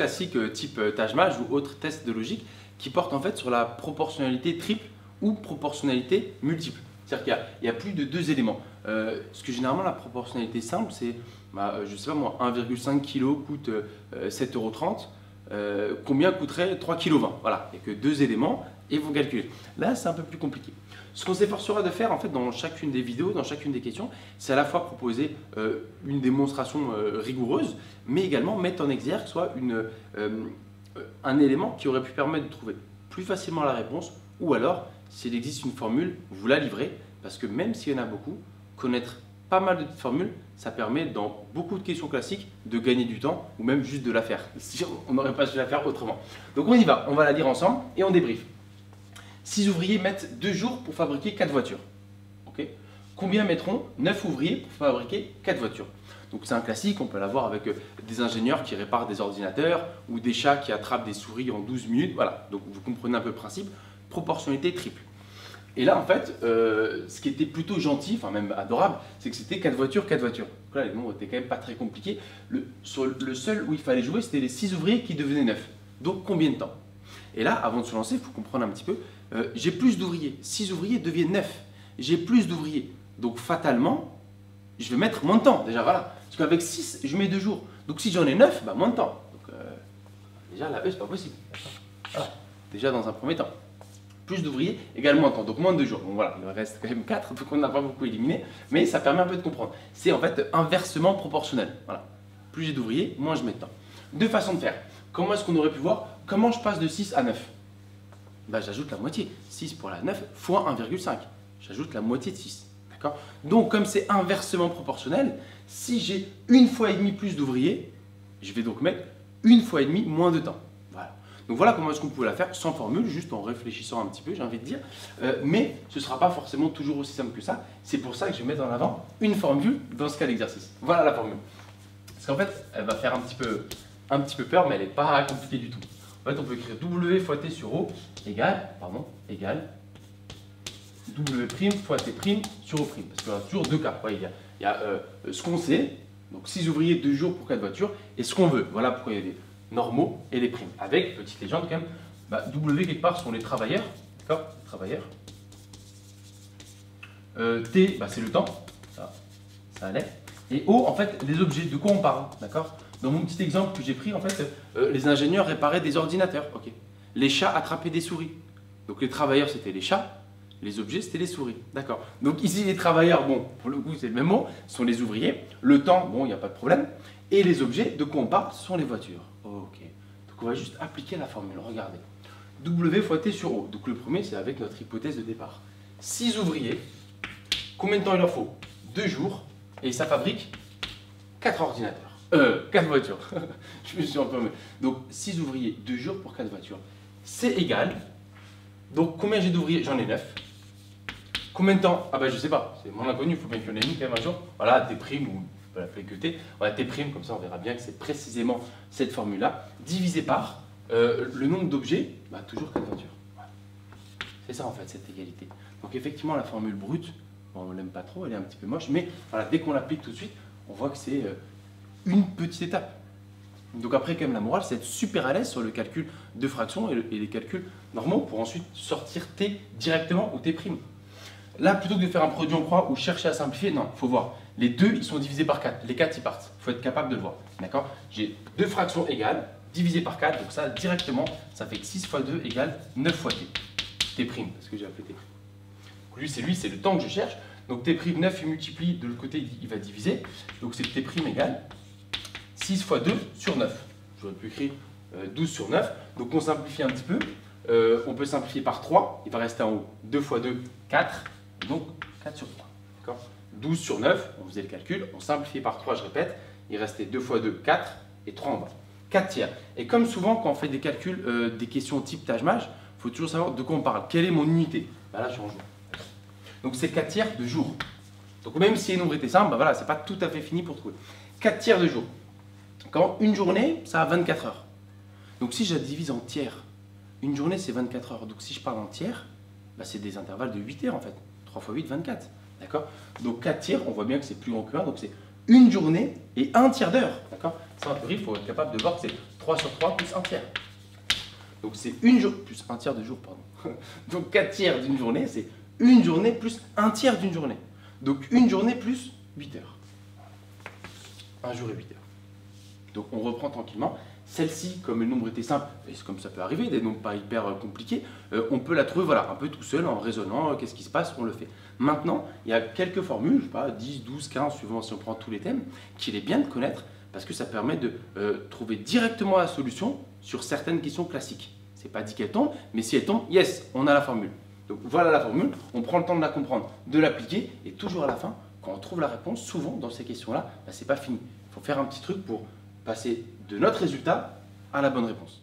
classiques type Tajmaj ou autres tests de logique qui portent en fait sur la proportionnalité triple ou proportionnalité multiple. C'est-à-dire qu'il y a plus de deux éléments. Parce que généralement, la proportionnalité simple, c'est, je ne sais pas moi, 1,5 kg coûte 7,30 €. Combien coûterait 3,20 kg? Voilà, il n'y a que deux éléments et vous calculez. Là, c'est un peu plus compliqué. Ce qu'on s'efforcera de faire en fait dans chacune des vidéos, dans chacune des questions, c'est à la fois proposer une démonstration rigoureuse, mais également mettre en exergue soit un élément qui aurait pu permettre de trouver plus facilement la réponse, ou alors, s'il existe une formule, vous la livrez, parce que même s'il y en a beaucoup, connaître pas mal de petites formules, ça permet dans beaucoup de questions classiques de gagner du temps, ou même juste de la faire, si on n'aurait pas su la faire autrement. Donc on y va, on va la lire ensemble et on débriefe. 6 ouvriers mettent 2 jours pour fabriquer 4 voitures. Okay. Combien mettront 9 ouvriers pour fabriquer 4 voitures? Donc c'est un classique, on peut l'avoir avec des ingénieurs qui réparent des ordinateurs ou des chats qui attrapent des souris en 12 minutes. Voilà, donc vous comprenez un peu le principe, proportionnalité triple. Et là en fait, ce qui était plutôt gentil, enfin même adorable, c'est que c'était 4 voitures, 4 voitures. Donc là les nombres étaient quand même pas très compliqués. Le seul où il fallait jouer, c'était les 6 ouvriers qui devenaient 9. Donc combien de temps? Et là, avant de se lancer, il faut comprendre un petit peu, j'ai plus d'ouvriers, 6 ouvriers deviennent 9. J'ai plus d'ouvriers, donc fatalement, je vais mettre moins de temps, déjà voilà. Parce qu'avec 6, je mets 2 jours. Donc si j'en ai 9, bah, moins de temps. Donc déjà, la E, c'est pas possible. Voilà. Déjà dans un premier temps. Plus d'ouvriers égale moins de temps, donc moins de 2 jours. Donc voilà, il reste quand même 4, donc on n'a pas beaucoup éliminé, mais ça permet un peu de comprendre. C'est en fait inversement proportionnel. Voilà. Plus j'ai d'ouvriers, moins je mets de temps. Deux façons de faire. Comment est-ce qu'on aurait pu voir? Comment je passe de 6 à 9? Ben, j'ajoute la moitié. 6 pour la 9 fois 1,5. J'ajoute la moitié de 6. Donc, comme c'est inversement proportionnel, si j'ai une fois et demi plus d'ouvriers, je vais donc mettre une fois et demi moins de temps. Voilà. Donc voilà comment est-ce qu'on peut la faire sans formule, juste en réfléchissant un petit peu, j'ai envie de dire. Mais ce ne sera pas forcément toujours aussi simple que ça. C'est pour ça que je vais mettre en avant une formule dans ce cas d'exercice. Voilà la formule. Parce qu'en fait, elle va faire un petit peu peur, mais elle n'est pas compliquée du tout. En fait, on peut écrire W fois T sur O égale W' fois T' sur O'. Parce qu'il y a toujours deux cas. Ouais, il y a ce qu'on sait, donc 6 ouvriers, 2 jours pour 4 voitures, et ce qu'on veut. Voilà pourquoi il y a des normaux et des primes. Avec, petite légende quand même, W quelque part sont les travailleurs. D'accord? Travailleurs. T, c'est le temps. Ça allait. Et O, en fait, les objets. De quoi on parle? D'accord? Dans mon petit exemple que j'ai pris, en fait, les ingénieurs réparaient des ordinateurs. Okay. Les chats attrapaient des souris. Donc les travailleurs, c'était les chats. Les objets, c'était les souris. D'accord. Donc ici, les travailleurs, bon, pour le coup, c'est le même mot, sont les ouvriers. Le temps, bon, il n'y a pas de problème. Et les objets, de quoi on parle, ce sont les voitures. Ok. Donc on va juste appliquer la formule. Regardez. W fois T sur O. Donc le premier, c'est avec notre hypothèse de départ. 6 ouvriers. Combien de temps il leur faut? 2 jours. Et ça fabrique 4 ordinateurs. 4 voitures. Je me suis empommé. Donc 6 ouvriers, 2 jours pour 4 voitures. C'est égal. Donc combien j'ai d'ouvriers? J'en ai 9. Combien de temps? Ah ben je sais pas, c'est mon inconnu, il faut bien qu'il y en ait une quand même un jour. Voilà, T', ou on peut l'appeler que T. Voilà, T', comme ça on verra bien que c'est précisément cette formule-là, divisé par le nombre d'objets, toujours 4 voitures. Voilà. C'est ça en fait, cette égalité. Donc effectivement la formule brute, on l'aime pas trop, elle est un petit peu moche, mais voilà, dès qu'on l'applique tout de suite, on voit que c'est une petite étape. Donc après, quand même, la morale, c'est être super à l'aise sur le calcul de fractions et les calculs normaux pour ensuite sortir T directement ou T'. Là, plutôt que de faire un produit en croix ou chercher à simplifier, non, il faut voir. Les deux, ils sont divisés par 4. Les 4, ils partent. Il faut être capable de le voir. D'accord? J'ai deux fractions égales, divisées par 4. Donc ça, directement, ça fait que 6 fois 2 égale 9 fois T. T', parce que j'ai appelé T'. Lui, c'est le temps que je cherche. Donc T', 9, il multiplie, de l'autre côté, il va diviser. Donc c'est T' égale 6 fois 2 sur 9. J'aurais pu écrire 12 sur 9. Donc on simplifie un petit peu. On peut simplifier par 3. Il va rester en haut 2 fois 2, 4. Donc 4 sur 3. 12 sur 9, on faisait le calcul. On simplifiait par 3, je répète. Il restait 2 fois 2, 4. Et 3 en bas. 4 tiers. Et comme souvent, quand on fait des calculs, des questions type Tajmaj, il faut toujours savoir de quoi on parle. Quelle est mon unité? Là, je suis en jour. Donc c'est 4 tiers de jour. Donc même si les nombres étaient simples, voilà, c'est pas tout à fait fini pour trouver. 4 tiers de jour. Quand une journée, ça a 24 heures. Donc si je la divise en tiers, une journée c'est 24 heures. Donc si je parle en tiers, c'est des intervalles de 8 heures en fait. 3 fois 8, 24. D'accord? Donc 4 tiers, on voit bien que c'est plus grand que 1. Donc c'est une journée et un tiers d'heure. D'accord? Ça en théorie, il faut être capable de voir que c'est 3 sur 3 plus 1 tiers. Donc c'est une journée, plus 1 tiers de jour, pardon. Donc 4 tiers d'une journée, c'est une journée plus 1 tiers d'une journée. Donc une journée plus 8 heures. Un jour et 8 heures. Donc on reprend tranquillement. Celle-ci, comme le nombre était simple, et comme ça peut arriver, des nombres pas hyper compliqués, on peut la trouver voilà, un peu tout seul en raisonnant, qu'est-ce qui se passe, on le fait. Maintenant, il y a quelques formules, je sais pas, 10, 12, 15, suivant si on prend tous les thèmes, qu'il est bien de connaître parce que ça permet de trouver directement la solution sur certaines questions classiques. C'est pas dit qu'elle tombe, mais si elle tombe, yes, on a la formule. Donc voilà la formule, on prend le temps de la comprendre, de l'appliquer, et toujours à la fin, quand on trouve la réponse, souvent dans ces questions-là, bah, c'est pas fini. Il faut faire un petit truc pour passer de notre résultat à la bonne réponse.